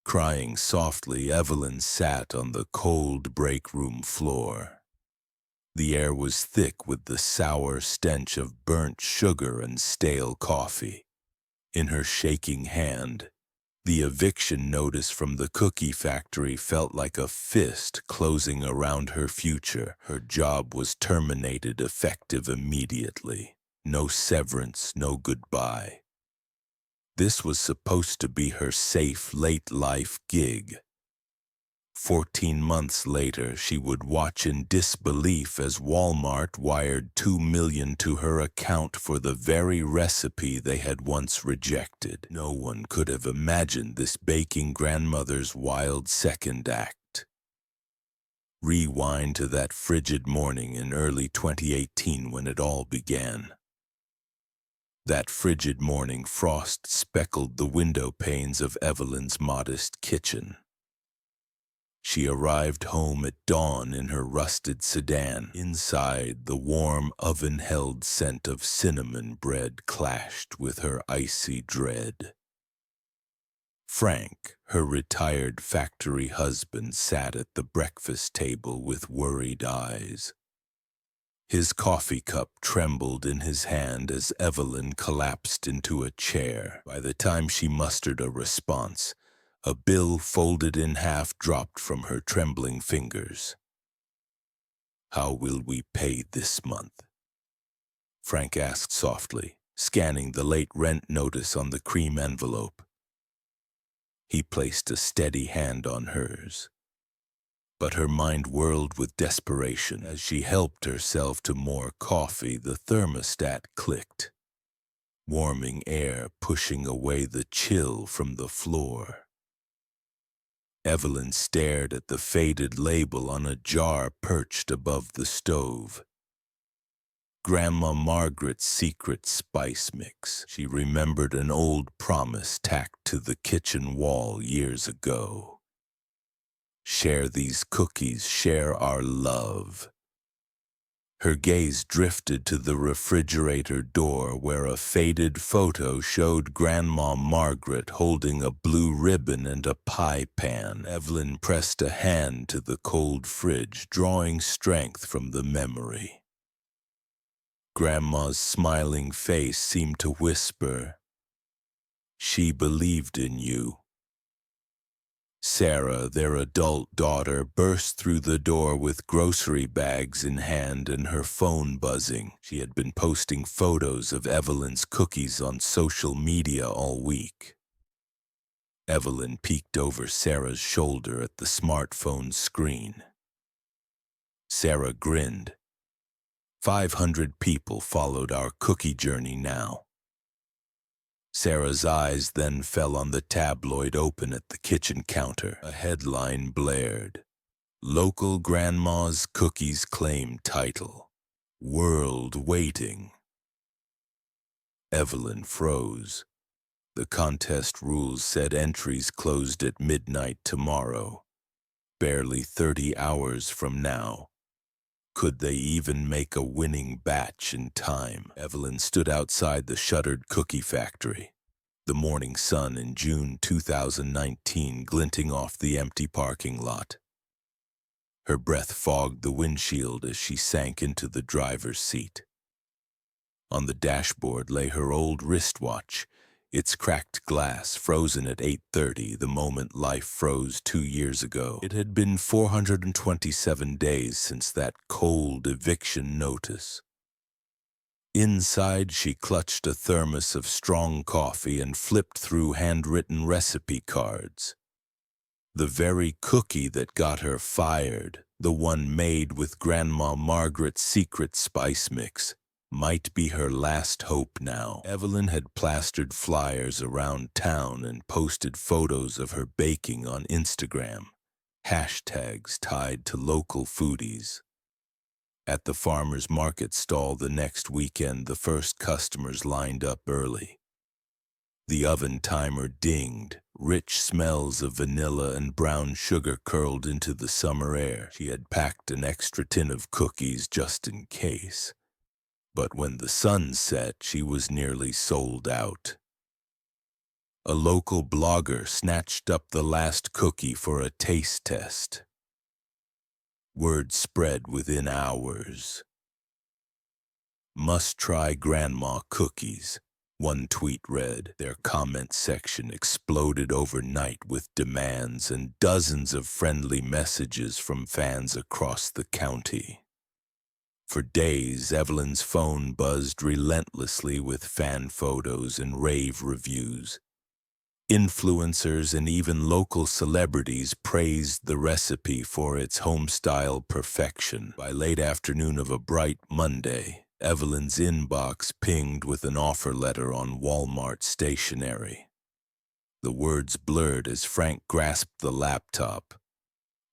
Crying softly, Evelyn sat on the cold break room floor. The air was thick with the sour stench of burnt sugar and stale coffee. In her shaking hand, the eviction notice from the cookie factory felt like a fist closing around her future. Her job was terminated effective immediately. No severance, no goodbye. This was supposed to be her safe late-life gig. 14 months later, she would watch in disbelief as Walmart wired $2 million to her account for the very recipe they had once rejected. No one could have imagined this baking grandmother's wild second act. Rewind to that frigid morning in early 2018 when it all began. That frigid morning, frost speckled the window panes of Evelyn's modest kitchen. She arrived home at dawn in her rusted sedan. Inside, the warm, oven-held scent of cinnamon bread clashed with her icy dread. Frank, her retired factory husband, sat at the breakfast table with worried eyes. His coffee cup trembled in his hand as Evelyn collapsed into a chair. By the time she mustered a response, a bill folded in half dropped from her trembling fingers. "How will we pay this month?" Frank asked softly, scanning the late rent notice on the cream envelope. He placed a steady hand on hers. But her mind whirled with desperation. As she helped herself to more coffee, the thermostat clicked, warming air pushing away the chill from the floor. Evelyn stared at the faded label on a jar perched above the stove. Grandma Margaret's secret spice mix. She remembered an old promise tacked to the kitchen wall years ago. "Share these cookies, share our love." Her gaze drifted to the refrigerator door where a faded photo showed Grandma Margaret holding a blue ribbon and a pie pan. Evelyn pressed a hand to the cold fridge, drawing strength from the memory. Grandma's smiling face seemed to whisper, "She believed in you." Sarah, their adult daughter, burst through the door with grocery bags in hand and her phone buzzing. She had been posting photos of Evelyn's cookies on social media all week. Evelyn peeked over Sarah's shoulder at the smartphone screen. Sarah grinned. 500 people followed our cookie journey now. Sarah's eyes then fell on the tabloid open at the kitchen counter. A headline blared. "Local Grandma's Cookies Claim Title. World Waiting." Evelyn froze. The contest rules said entries closed at midnight tomorrow, barely 30 hours from now. Could they even make a winning batch in time? Evelyn stood outside the shuttered cookie factory, the morning sun in June 2019 glinting off the empty parking lot. Her breath fogged the windshield as she sank into the driver's seat. On the dashboard lay her old wristwatch, its cracked glass frozen at 8:30, the moment life froze 2 years ago. It had been 427 days since that cold eviction notice. Inside, she clutched a thermos of strong coffee and flipped through handwritten recipe cards. The very cookie that got her fired, the one made with Grandma Margaret's secret spice mix, might be her last hope now. Evelyn had plastered flyers around town and posted photos of her baking on Instagram, hashtags tied to local foodies. At the farmer's market stall the next weekend, the first customers lined up early. The oven timer dinged. Rich smells of vanilla and brown sugar curled into the summer air. She had packed an extra tin of cookies just in case. But when the sun set, she was nearly sold out. A local blogger snatched up the last cookie for a taste test. Word spread within hours. Must try grandma cookies. One tweet read. Their comment section exploded overnight with demands and dozens of friendly messages from fans across the county. For days, Evelyn's phone buzzed relentlessly with fan photos and rave reviews. Influencers and even local celebrities praised the recipe for its home-style perfection. By late afternoon of a bright Monday, Evelyn's inbox pinged with an offer letter on Walmart stationery. The words blurred as Frank grasped the laptop.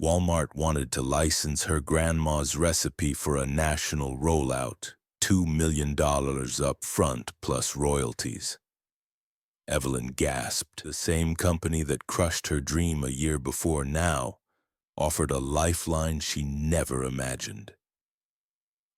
Walmart wanted to license her grandma's recipe for a national rollout, $2 million up front plus royalties. Evelyn gasped. The same company that crushed her dream a year before now offered a lifeline she never imagined.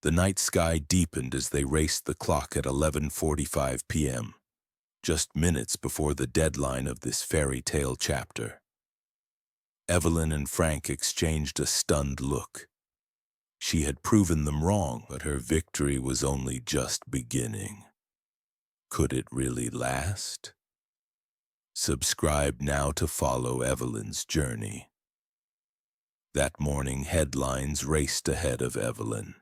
The night sky deepened as they raced the clock at 11:45 p.m., just minutes before the deadline of this fairy tale chapter. Evelyn and Frank exchanged a stunned look. She had proven them wrong, but her victory was only just beginning. Could it really last? Subscribe now to follow Evelyn's journey. That morning, headlines raced ahead of Evelyn.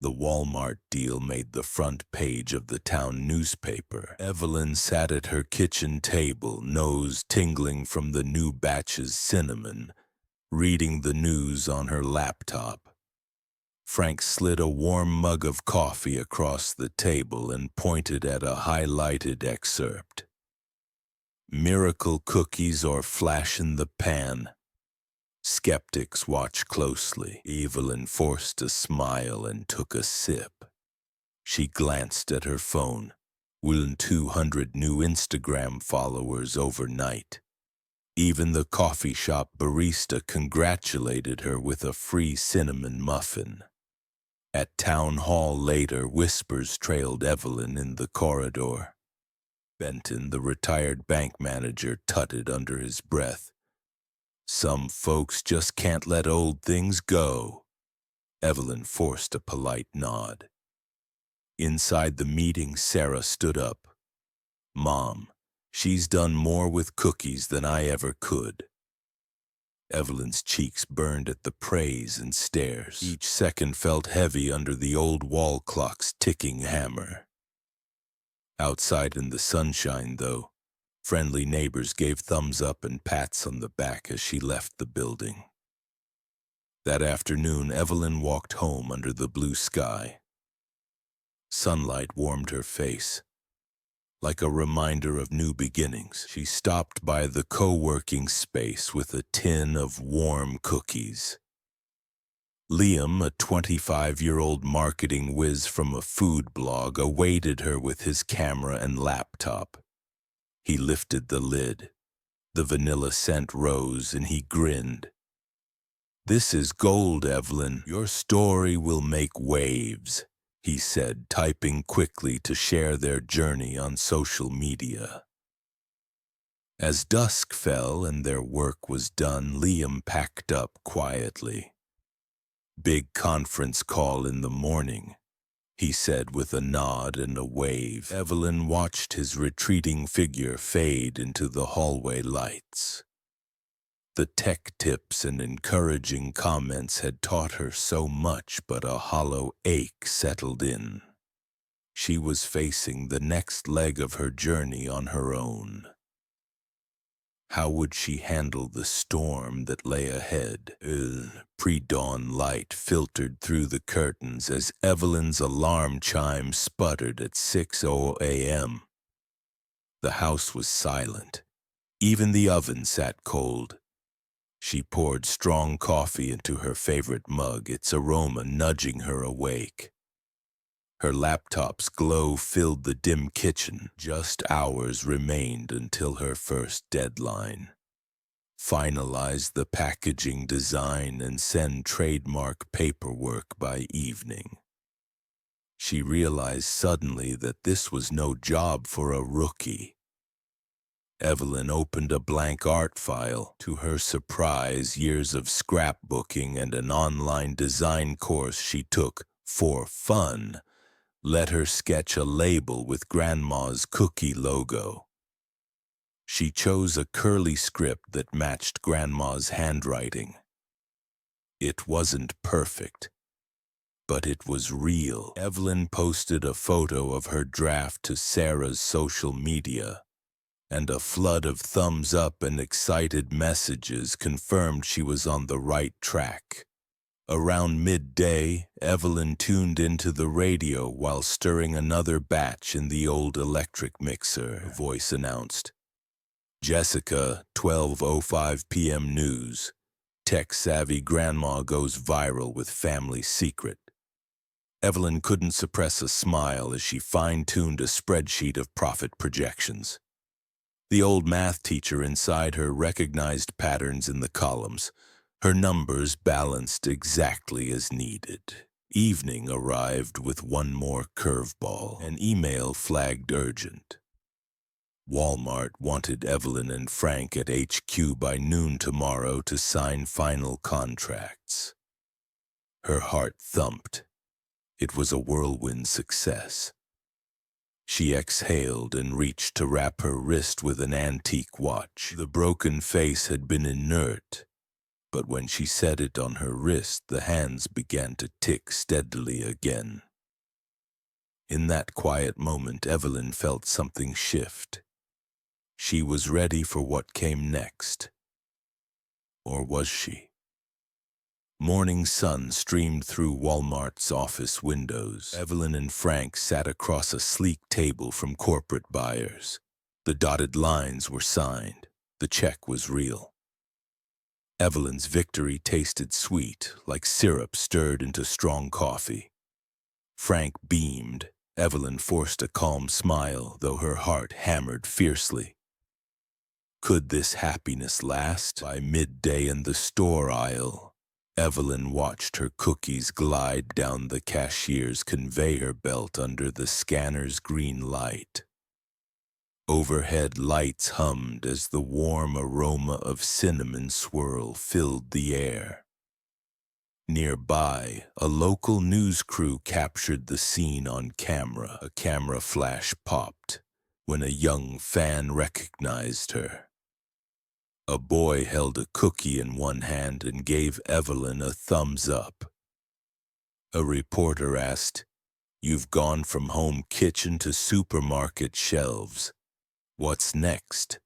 The Walmart deal made the front page of the town newspaper. Evelyn sat at her kitchen table, nose tingling from the new batch's cinnamon, reading the news on her laptop. Frank slid a warm mug of coffee across the table and pointed at a highlighted excerpt. Miracle cookies or flash in the pan? Skeptics watch closely. Evelyn forced a smile and took a sip. She glanced at her phone. Won 200 new Instagram followers overnight. Even the coffee shop barista congratulated her with a free cinnamon muffin. At town hall later, whispers trailed Evelyn in the corridor. Benton, the retired bank manager, tutted under his breath. Some folks just can't let old things go. Evelyn forced a polite nod. Inside the meeting, Sarah stood up. Mom, she's done more with cookies than I ever could. Evelyn's cheeks burned at the praise and stares. Each second felt heavy under the old wall clock's ticking hammer. Outside in the sunshine, though, friendly neighbors gave thumbs up and pats on the back as she left the building. That afternoon, Evelyn walked home under the blue sky. Sunlight warmed her face. Like a reminder of new beginnings, she stopped by the co-working space with a tin of warm cookies. Liam, a 25-year-old marketing whiz from a food blog, awaited her with his camera and laptop. He lifted the lid. The vanilla scent rose, and he grinned. "This is gold, Evelyn. Your story will make waves," he said, typing quickly to share their journey on social media. As dusk fell and their work was done, Liam packed up quietly. "Big conference call in the morning," he said with a nod and a wave. Evelyn watched his retreating figure fade into the hallway lights. The tech tips and encouraging comments had taught her so much, but a hollow ache settled in. She was facing the next leg of her journey on her own. How would she handle the storm that lay ahead? Pre-dawn light filtered through the curtains as Evelyn's alarm chime sputtered at 6:00 a.m. The house was silent. Even the oven sat cold. She poured strong coffee into her favorite mug, its aroma nudging her awake. Her laptop's glow filled the dim kitchen. Just hours remained until her first deadline. Finalize the packaging design and send trademark paperwork by evening. She realized suddenly that this was no job for a rookie. Evelyn opened a blank art file. To her surprise, years of scrapbooking and an online design course she took for fun let her sketch a label with Grandma's cookie logo. She chose a curly script that matched Grandma's handwriting. It wasn't perfect, but it was real. Evelyn posted a photo of her draft to Sarah's social media, and a flood of thumbs up and excited messages confirmed she was on the right track. Around midday, Evelyn tuned into the radio while stirring another batch in the old electric mixer. A voice announced, "Jessica, 12:05 p.m. news. Tech-savvy grandma goes viral with family secret." Evelyn couldn't suppress a smile as she fine-tuned a spreadsheet of profit projections. The old math teacher inside her recognized patterns in the columns. Her numbers balanced exactly as needed. Evening arrived with one more curveball. An email flagged urgent. Walmart wanted Evelyn and Frank at HQ by noon tomorrow to sign final contracts. Her heart thumped. It was a whirlwind success. She exhaled and reached to wrap her wrist with an antique watch. The broken face had been inert, but when she set it on her wrist, the hands began to tick steadily again. In that quiet moment, Evelyn felt something shift. She was ready for what came next. Or was she? Morning sun streamed through Walmart's office windows. Evelyn and Frank sat across a sleek table from corporate buyers. The dotted lines were signed. The check was real. Evelyn's victory tasted sweet, like syrup stirred into strong coffee. Frank beamed. Evelyn forced a calm smile, though her heart hammered fiercely. Could this happiness last? By midday in the store aisle, Evelyn watched her cookies glide down the cashier's conveyor belt under the scanner's green light. Overhead lights hummed as the warm aroma of cinnamon swirl filled the air. Nearby, a local news crew captured the scene on camera. A camera flash popped when a young fan recognized her. A boy held a cookie in one hand and gave Evelyn a thumbs up. A reporter asked, "You've gone from home kitchen to supermarket shelves. What's next?"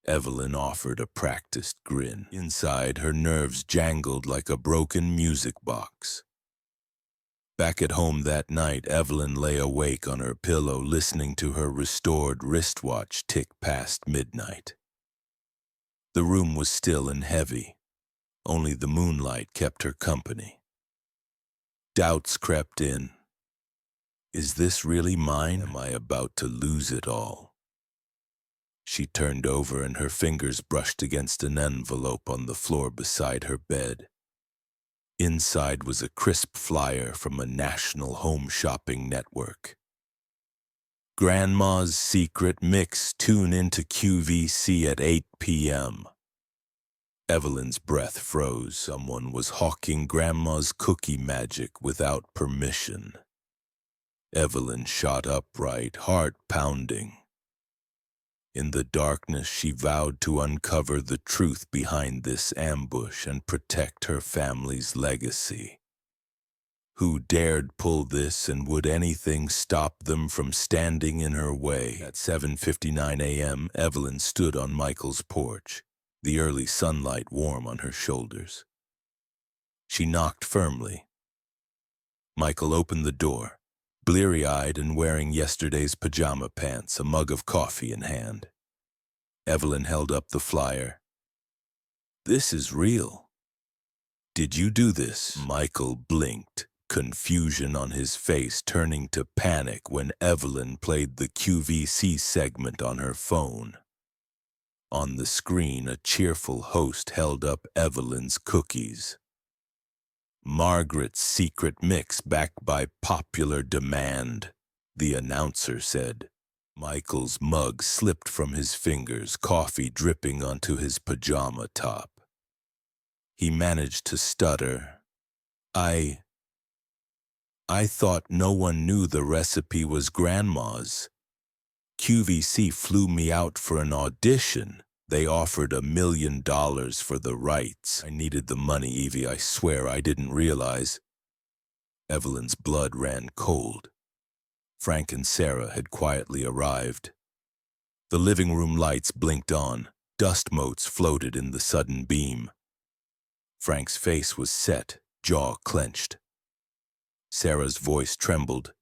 Evelyn offered a practiced grin. Inside, her nerves jangled like a broken music box. Back at home that night, Evelyn lay awake on her pillow listening to her restored wristwatch tick past midnight. The room was still and heavy. Only the moonlight kept her company. Doubts crept in. Is this really mine? Am I about to lose it all? She turned over and her fingers brushed against an envelope on the floor beside her bed. Inside was a crisp flyer from a national home shopping network. Grandma's Secret Mix. Tune into QVC at 8 p.m. Evelyn's breath froze. Someone was hawking Grandma's cookie magic without permission. Evelyn shot upright, heart pounding. In the darkness, she vowed to uncover the truth behind this ambush and protect her family's legacy. Who dared pull this, and would anything stop them from standing in her way? At 7:59 a.m., Evelyn stood on Michael's porch, the early sunlight warm on her shoulders. She knocked firmly. Michael opened the door, bleary-eyed and wearing yesterday's pajama pants, a mug of coffee in hand. Evelyn held up the flyer. "This is real. Did you do this?" Michael blinked, confusion on his face turning to panic when Evelyn played the QVC segment on her phone. On the screen, a cheerful host held up Evelyn's cookies. "Margaret's Secret Mix, backed by popular demand," the announcer said. Michael's mug slipped from his fingers, coffee dripping onto his pajama top. He managed to stutter. I thought no one knew the recipe was Grandma's. QVC flew me out for an audition. They offered $1 million for the rights. I needed the money, Evie. I swear I didn't realize. Evelyn's blood ran cold. Frank and Sarah had quietly arrived. The living room lights blinked on. Dust motes floated in the sudden beam. Frank's face was set, jaw clenched. Sarah's voice trembled.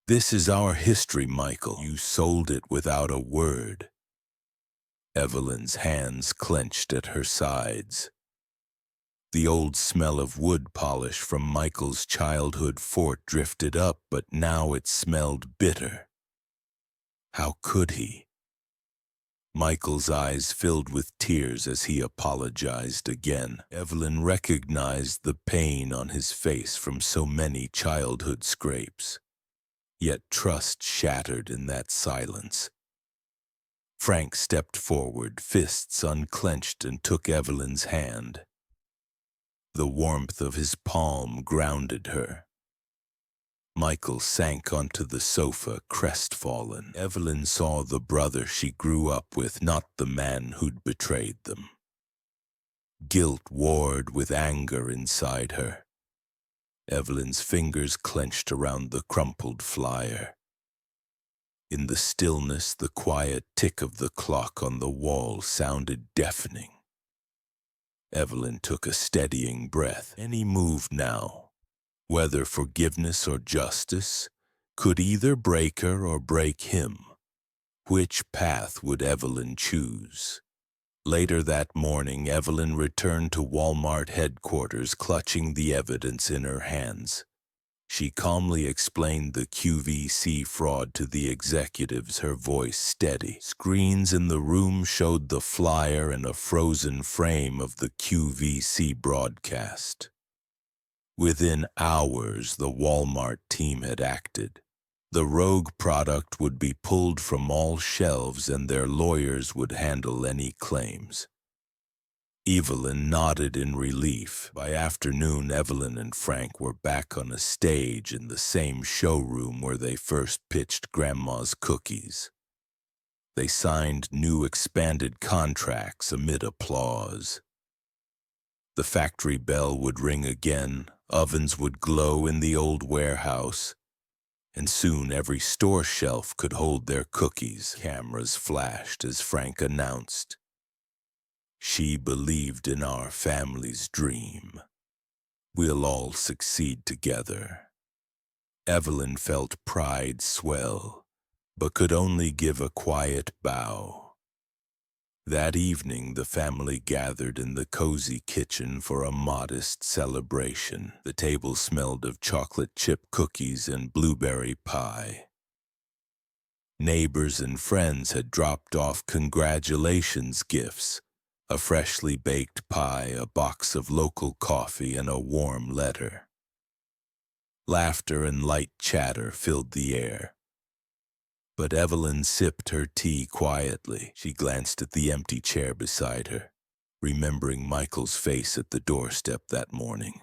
"This is our history, Michael. You sold it without a word." Evelyn's hands clenched at her sides. The old smell of wood polish from Michael's childhood fort drifted up, but now it smelled bitter. How could he? Michael's eyes filled with tears as he apologized again. Evelyn recognized the pain on his face from so many childhood scrapes. Yet trust shattered in that silence. Frank stepped forward, fists unclenched, and took Evelyn's hand. The warmth of his palm grounded her. Michael sank onto the sofa, crestfallen. Evelyn saw the brother she grew up with, not the man who'd betrayed them. Guilt warred with anger inside her. Evelyn's fingers clenched around the crumpled flyer. In the stillness, the quiet tick of the clock on the wall sounded deafening. Evelyn took a steadying breath. Any move now, whether forgiveness or justice, could either break her or break him. Which path would Evelyn choose? Later that morning, Evelyn returned to Walmart headquarters, clutching the evidence in her hands. She calmly explained the QVC fraud to the executives, her voice steady. Screens in the room showed the flyer and a frozen frame of the QVC broadcast. Within hours, the Walmart team had acted. The rogue product would be pulled from all shelves and their lawyers would handle any claims. Evelyn nodded in relief. By afternoon, Evelyn and Frank were back on a stage in the same showroom where they first pitched Grandma's cookies. They signed new expanded contracts amid applause. The factory bell would ring again, ovens would glow in the old warehouse, and soon every store shelf could hold their cookies. Cameras flashed as Frank announced, "She believed in our family's dream. We'll all succeed together." Evelyn felt pride swell, but could only give a quiet bow. That evening, the family gathered in the cozy kitchen for a modest celebration. The table smelled of chocolate chip cookies and blueberry pie. Neighbors and friends had dropped off congratulations gifts, a freshly baked pie, a box of local coffee, and a warm letter. Laughter and light chatter filled the air. But Evelyn sipped her tea quietly. She glanced at the empty chair beside her, remembering Michael's face at the doorstep that morning.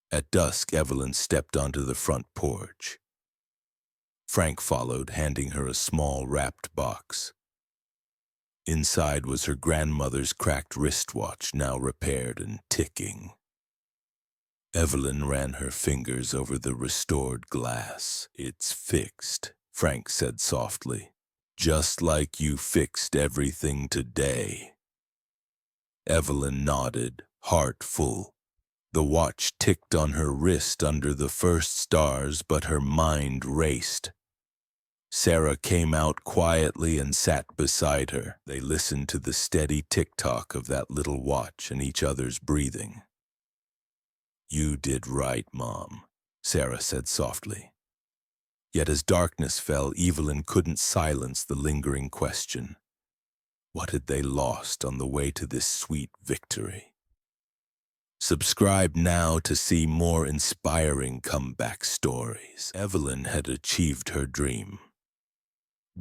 At dusk, Evelyn stepped onto the front porch. Frank followed, handing her a small wrapped box. Inside was her grandmother's cracked wristwatch, now repaired and ticking. Evelyn ran her fingers over the restored glass. "It's fixed," Frank said softly. "Just like you fixed everything today." Evelyn nodded, heart full. The watch ticked on her wrist under the first stars, but her mind raced. Sarah came out quietly and sat beside her. They listened to the steady tick-tock of that little watch and each other's breathing. "You did right, Mom," Sarah said softly. Yet as darkness fell, Evelyn couldn't silence the lingering question. What had they lost on the way to this sweet victory? Subscribe now to see more inspiring comeback stories. Evelyn had achieved her dream.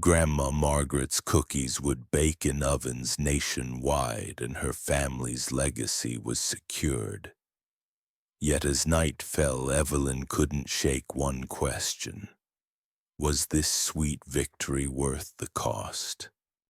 Grandma Margaret's cookies would bake in ovens nationwide, and her family's legacy was secured. Yet as night fell, Evelyn couldn't shake one question. Was this sweet victory worth the cost?